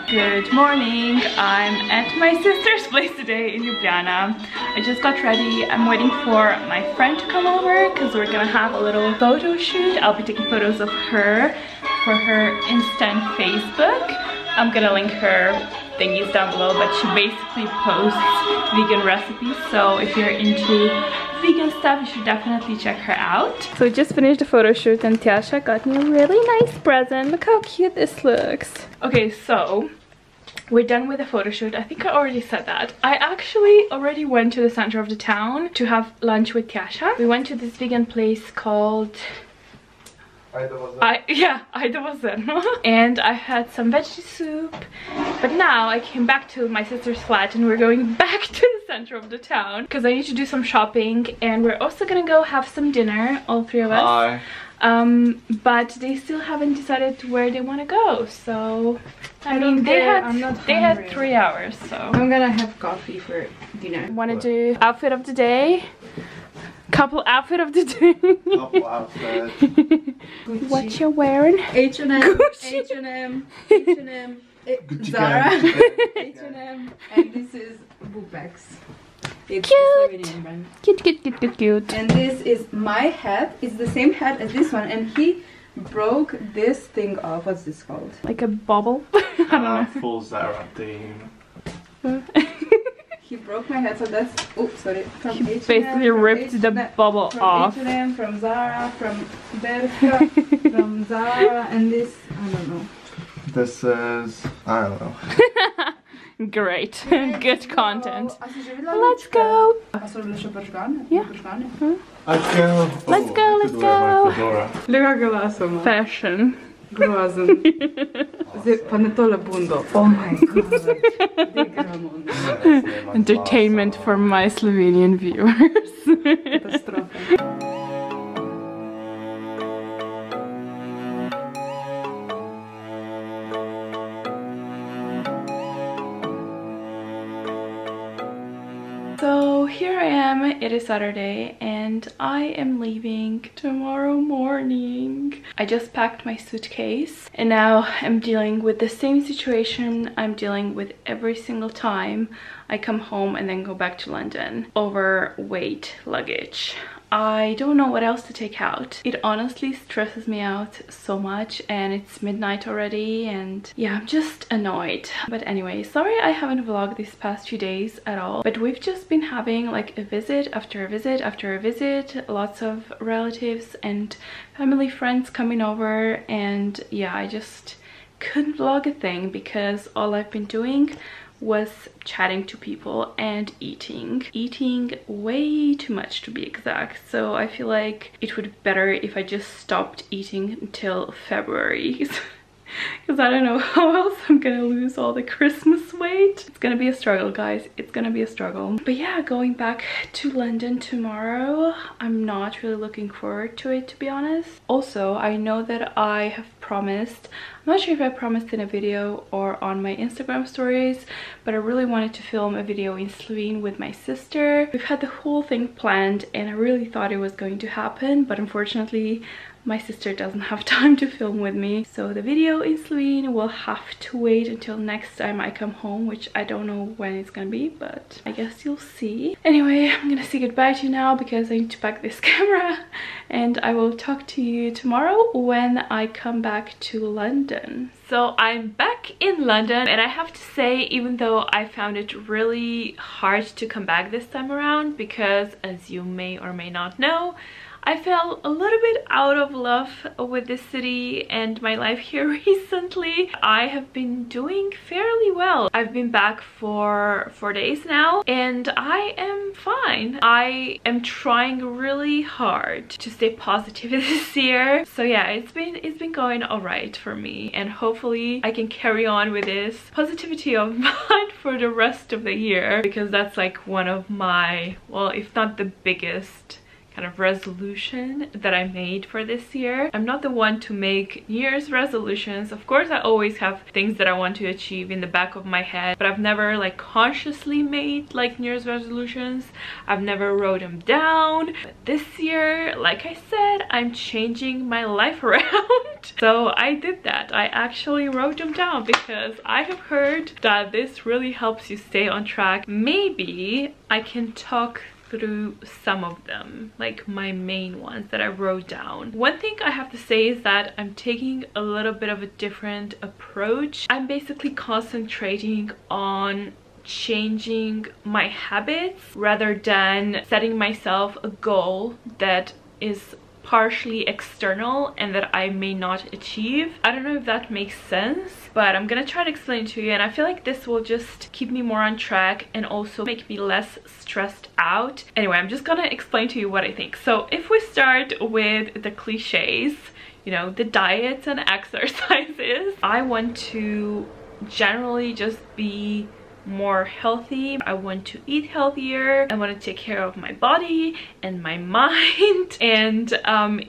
Good morning. I'm at my sister's place today in Ljubljana. I just got ready. I'm waiting for my friend to come over because we're gonna have a little photo shoot. I'll be taking photos of her for her Insta and Facebook. I'm gonna link her thingies down below, but she basically posts vegan recipes, so if you're into vegan stuff, you should definitely check her out. So we just finished the photo shoot and Tiasha got me a really nice present. Look how cute this looks. Okay, so we're done with the photo shoot. I think I already said that. I actually already went to the center of the town to have lunch with Tiasha. We went to this vegan place called and I had some veggie soup, but now I came back to my sister's flat and we're going back to the center of the town because I need to do some shopping, and we're also gonna go have some dinner, all three of us. Hi. But they still haven't decided where they want to go, so I mean they had 3 hours, so I'm gonna have coffee for dinner. Want to do outfit of the day? Couple outfit of the day. Couple outfit. What you're wearing? H&M, H&M, H&M, Zara, H&M, and this is Bubex. It's Cute. Cute. And this is my hat. It's the same hat as this one, and he broke this thing off. What's this called? Like a bubble? I don't know. Full Zara theme. He broke my hat, so that's, oh sorry, from He H&M, basically ripped the bubble off. From H&M, from Zara, from Bershka, from Zara, and this, I don't know. This is, I don't know. Great. Good content. Let's go. Yeah. Let's go. Let's go, let's go. Fashion. Oh my god. Entertainment for my Slovenian viewers. So here I am, it is Saturday and I am leaving tomorrow morning. I just packed my suitcase and now I'm dealing with the same situation I'm dealing with every single time I come home and then go back to London. Overweight luggage. I don't know what else to take out. It honestly stresses me out so much, and it's midnight already, and yeah, I'm just annoyed. But anyway, sorry I haven't vlogged these past few days at all, but we've just been having like a visit after a visit after a visit, lots of relatives and family friends coming over, and yeah, I just couldn't vlog a thing because all I've been doing was chatting to people and eating way too much, to be exact. So I feel like it would be better if I just stopped eating until February. Because I don't know how else I'm gonna lose all the Christmas weight. It's gonna be a struggle, guys. It's gonna be a struggle. But yeah, going back to London tomorrow, I'm not really looking forward to it, to be honest. Also, I know that I have promised, I'm not sure if I promised in a video or on my Instagram stories, but I really wanted to film a video in Slovene with my sister. We've had the whole thing planned and I really thought it was going to happen, but unfortunately my sister doesn't have time to film with me, so the video in Slovene will have to wait until next time I come home, which I don't know when it's gonna be, but I guess you'll see. Anyway, I'm gonna say goodbye to you now because I need to pack this camera, and I will talk to you tomorrow when I come back to London. So I'm back in London, and I have to say, even though I found it really hard to come back this time around, because as you may or may not know, I fell a little bit out of love with this city and my life here recently. I have been doing fairly well. I've been back for 4 days now and I am fine. I am trying really hard to stay positive this year. So yeah, it's been going all right for me, and hopefully I can carry on with this positivity of mine for the rest of the year, because that's like one of my, well, if not the biggest kind of resolution that I made for this year. I'm not the one to make New Year's resolutions. Of course, I always have things that I want to achieve in the back of my head, but I've never like consciously made like New Year's resolutions. I've never wrote them down. But this year, like I said, I'm changing my life around. So I did that. I actually wrote them down because I have heard that this really helps you stay on track. Maybe I can talk through some of them, like my main ones that I wrote down. One thing I have to say is that I'm taking a little bit of a different approach. I'm basically concentrating on changing my habits rather than setting myself a goal that is partially external and that I may not achieve. I don't know if that makes sense, but I'm gonna try to explain to you, and I feel like this will just keep me more on track and also make me less stressed out. Anyway, I'm just gonna explain to you what I think. So if we start with the cliches, you know, the diets and exercises, I want to generally just be more healthy. I want to eat healthier. I want to take care of my body and my mind. And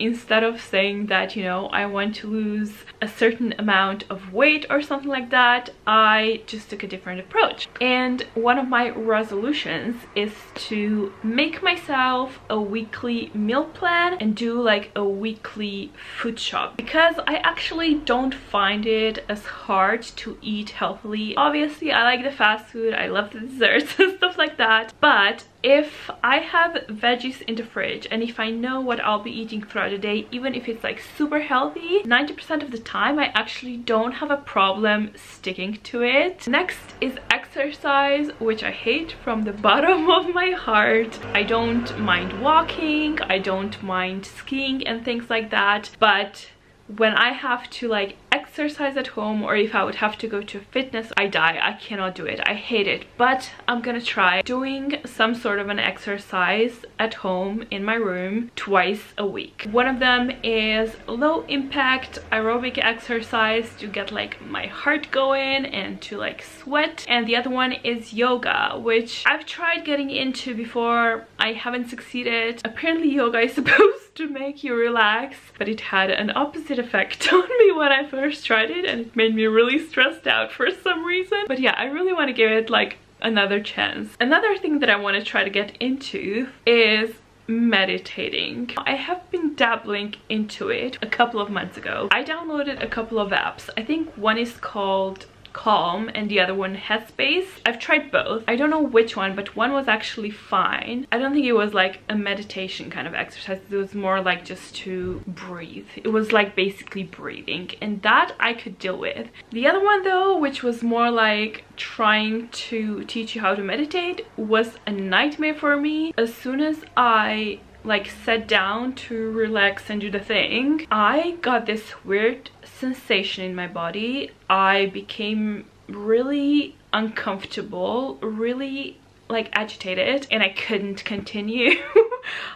instead of saying that, you know, I want to lose a certain amount of weight or something like that, I just took a different approach. And one of my resolutions is to make myself a weekly meal plan and do like a weekly food shop, because I actually don't find it as hard to eat healthily. Obviously, I like the fast food, I love the desserts and stuff like that, but if I have veggies in the fridge and if I know what I'll be eating throughout the day, even if it's like super healthy, 90% of the time I actually don't have a problem sticking to it. Next is exercise, which I hate from the bottom of my heart. I don't mind walking, I don't mind skiing and things like that, but when I have to like exercise at home, or if I would have to go to fitness, I die. I cannot do it. I hate it. But I'm gonna try doing some sort of an exercise at home in my room twice a week. One of them is low impact aerobic exercise to get like my heart going and to like sweat, and the other one is yoga, which I've tried getting into before. I haven't succeeded. Apparently yoga is supposed to make you relax, but it had an opposite effect on me when I first tried it, and it made me really stressed out for some reason. But yeah, I really want to give it like another chance. Another thing that I want to try to get into is meditating. I have been dabbling into it a couple of months ago. I downloaded a couple of apps. I think one is called Calm and the other one Headspace. I've tried both. I don't know which one, but one was actually fine. I don't think it was like a meditation kind of exercise. It was more like just to breathe. It was like basically breathing, and that I could deal with. The other one though, which was more like trying to teach you how to meditate, was a nightmare for me. As soon as I like sat down to relax and do the thing, I got this weird sensation in my body. I became really uncomfortable, really like agitated, and I couldn't continue.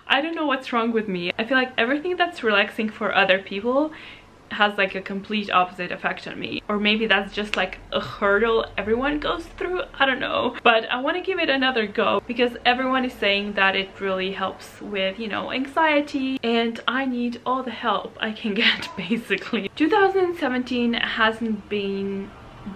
I don't know what's wrong with me. I feel like everything that's relaxing for other people has like a complete opposite effect on me, or maybe that's just like a hurdle everyone goes through. I don't know, but I want to give it another go because everyone is saying that it really helps with, you know, anxiety, and I need all the help I can get basically. 2017 hasn't been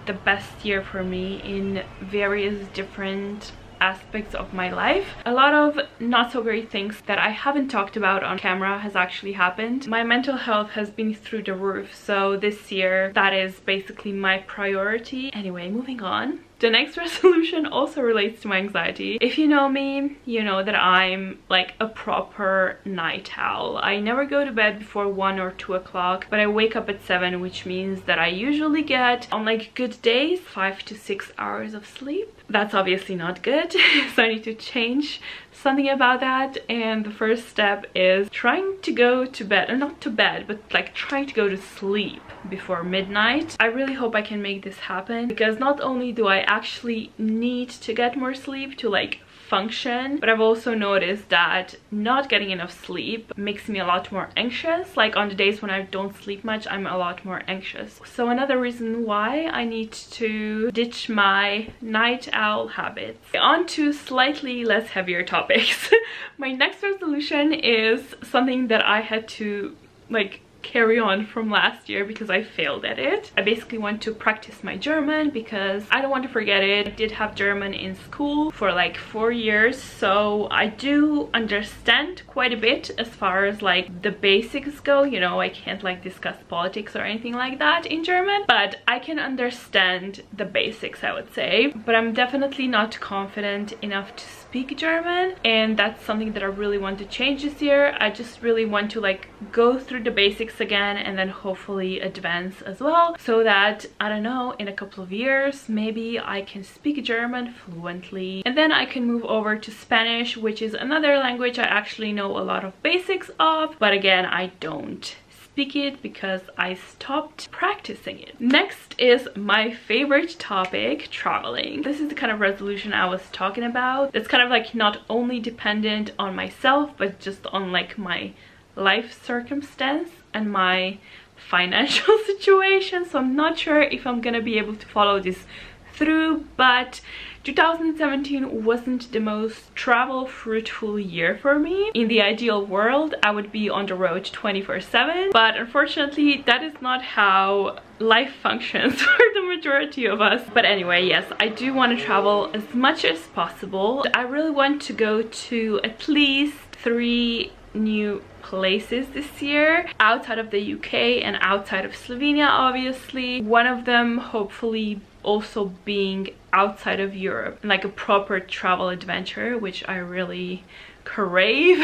the best year for me in various different aspects of my life. A lot of not so great things that I haven't talked about on camera has actually happened. My mental health has been through the roof, so this year that is basically my priority. Anyway, moving on. The next resolution also relates to my anxiety. If you know me, you know that I'm like a proper night owl. I never go to bed before 1 or 2 o'clock, but I wake up at 7, which means that I usually get, on like good days, 5 to 6 hours of sleep. That's obviously not good, so I need to change something about that. And the first step is trying to go to bed, or not to bed, but like trying to go to sleep before midnight. I really hope I can make this happen, because not only do I actually need to get more sleep to like function, but I've also noticed that not getting enough sleep makes me a lot more anxious. Like on the days when I don't sleep much, I'm a lot more anxious. So another reason why I need to ditch my night owl habits. On to slightly less heavier topics. My next resolution is something that I had to like carry on from last year because I failed at it. I basically want to practice my German because I don't want to forget it. I did have German in school for like 4 years, so I do understand quite a bit as far as like the basics go. You know, I can't like discuss politics or anything like that in German, but I can understand the basics, I would say. But I'm definitely not confident enough to speak German, and that's something that I really want to change this year. I just really want to like go through the basics again and then hopefully advance as well, so that, I don't know, in a couple of years maybe I can speak German fluently, and then I can move over to Spanish, which is another language I actually know a lot of basics of, but again, I don't speak it because I stopped practicing it. Next is my favorite topic, traveling. This is the kind of resolution I was talking about. It's kind of like not only dependent on myself, but just on like my life circumstance and my financial situation. So I'm not sure if I'm gonna be able to follow this through, but 2017 wasn't the most travel fruitful year for me. In the ideal world, I would be on the road 24/7, but unfortunately that is not how life functions for the majority of us. But anyway, yes, I do want to travel as much as possible. I really want to go to at least 3 new places this year outside of the UK and outside of Slovenia, obviously. One of them hopefully also being outside of Europe, like a proper travel adventure, which I really crave.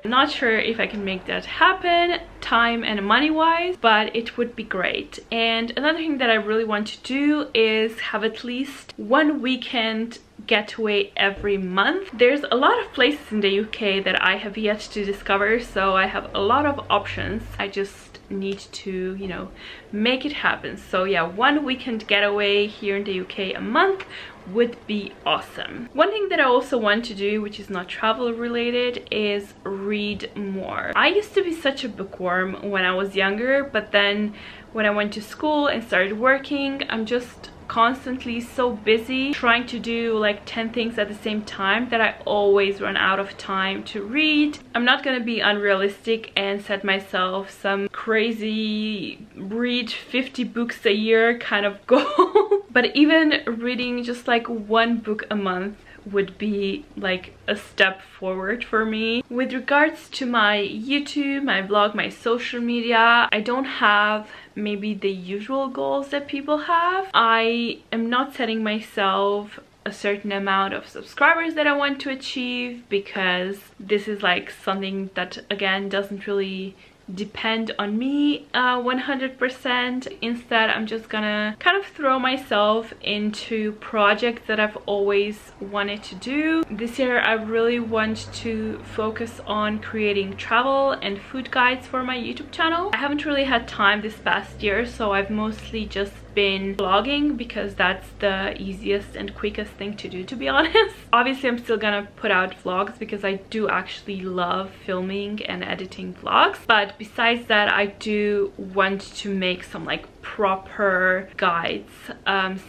Not sure if I can make that happen time and money wise, but it would be great. And another thing that I really want to do is have at least 1 weekend getaway every month. There's a lot of places in the UK that I have yet to discover, so I have a lot of options. I just need to, you know, make it happen. So yeah, 1 weekend getaway here in the UK a month would be awesome. One thing that I also want to do, which is not travel related, is read more. I used to be such a bookworm when I was younger, but then when I went to school and started working, I'm just constantly so busy trying to do like 10 things at the same time that I always run out of time to read. I'm not gonna be unrealistic and set myself some crazy read 50 books a year kind of goal, but even reading just like 1 book a month would be like a step forward for me. With regards to my YouTube, my blog, my social media, I don't have maybe the usual goals that people have. I am not setting myself a certain amount of subscribers that I want to achieve, because this is like something that again doesn't really depend on me 100%. Instead, I'm just gonna kind of throw myself into projects that I've always wanted to do. This year I really want to focus on creating travel and food guides for my YouTube channel. I haven't really had time this past year, so I've mostly just been vlogging because that's the easiest and quickest thing to do, to be honest. Obviously I'm still gonna put out vlogs because I do actually love filming and editing vlogs, but besides that I do want to make some like proper guides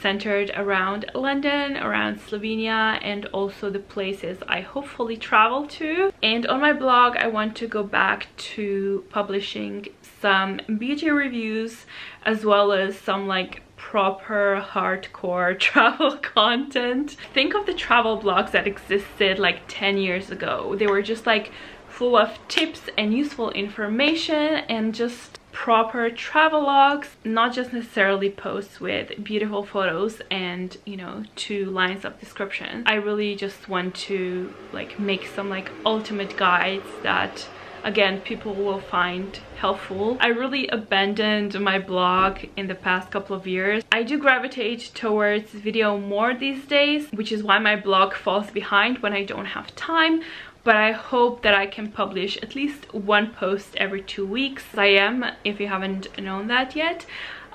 centered around London, around Slovenia, and also the places I hopefully travel to. And on my blog I want to go back to publishing some beauty reviews as well as some like proper hardcore travel content. Think of the travel blogs that existed like 10 years ago. They were just like full of tips and useful information and just proper travelogues, not just necessarily posts with beautiful photos and, you know, 2 lines of description. I really just want to like make some like ultimate guides that again people will find helpful. I really abandoned my blog in the past couple of years. I do gravitate towards video more these days, which is why my blog falls behind when I don't have time. but I hope that I can publish at least one post every 2 weeks. I am, if you haven't known that yet,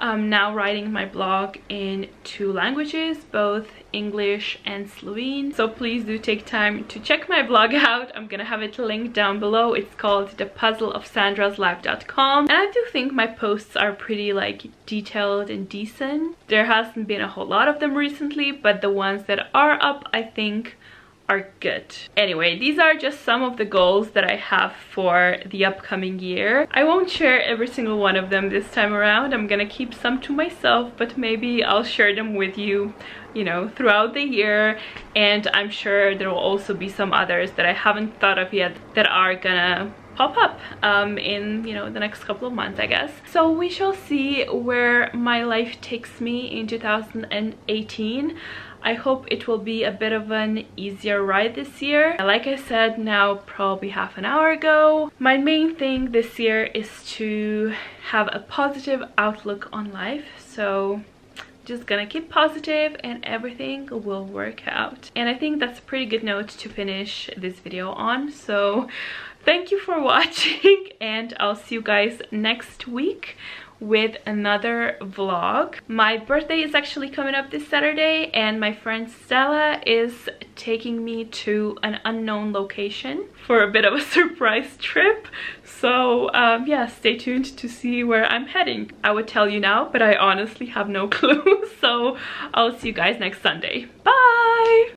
now writing my blog in 2 languages, both English and Slovene. So please do take time to check my blog out. I'm gonna have it linked down below. It's called thepuzzleofsandraslife.com, and I do think my posts are pretty like detailed and decent. There hasn't been a whole lot of them recently, but the ones that are up I think are good. Anyway, these are just some of the goals that I have for the upcoming year. I won't share every single one of them this time around. I'm gonna keep some to myself, but maybe I'll share them with you, you know, throughout the year. And I'm sure there will also be some others that I haven't thought of yet that are gonna pop up in, you know, the next couple of months, I guess. So we shall see where my life takes me in 2018. I hope it will be a bit of an easier ride this year. Like I said now probably half an hour ago, my main thing this year is to have a positive outlook on life. So just gonna keep positive and everything will work out. And I think that's a pretty good note to finish this video on. So thank you for watching, and I'll see you guys next week with another vlog. My birthday is actually coming up this Saturday, and my friend Stella is taking me to an unknown location for a bit of a surprise trip. So yeah, stay tuned to see where I'm heading. I would tell you now, but I honestly have no clue. So I'll see you guys next Sunday. Bye!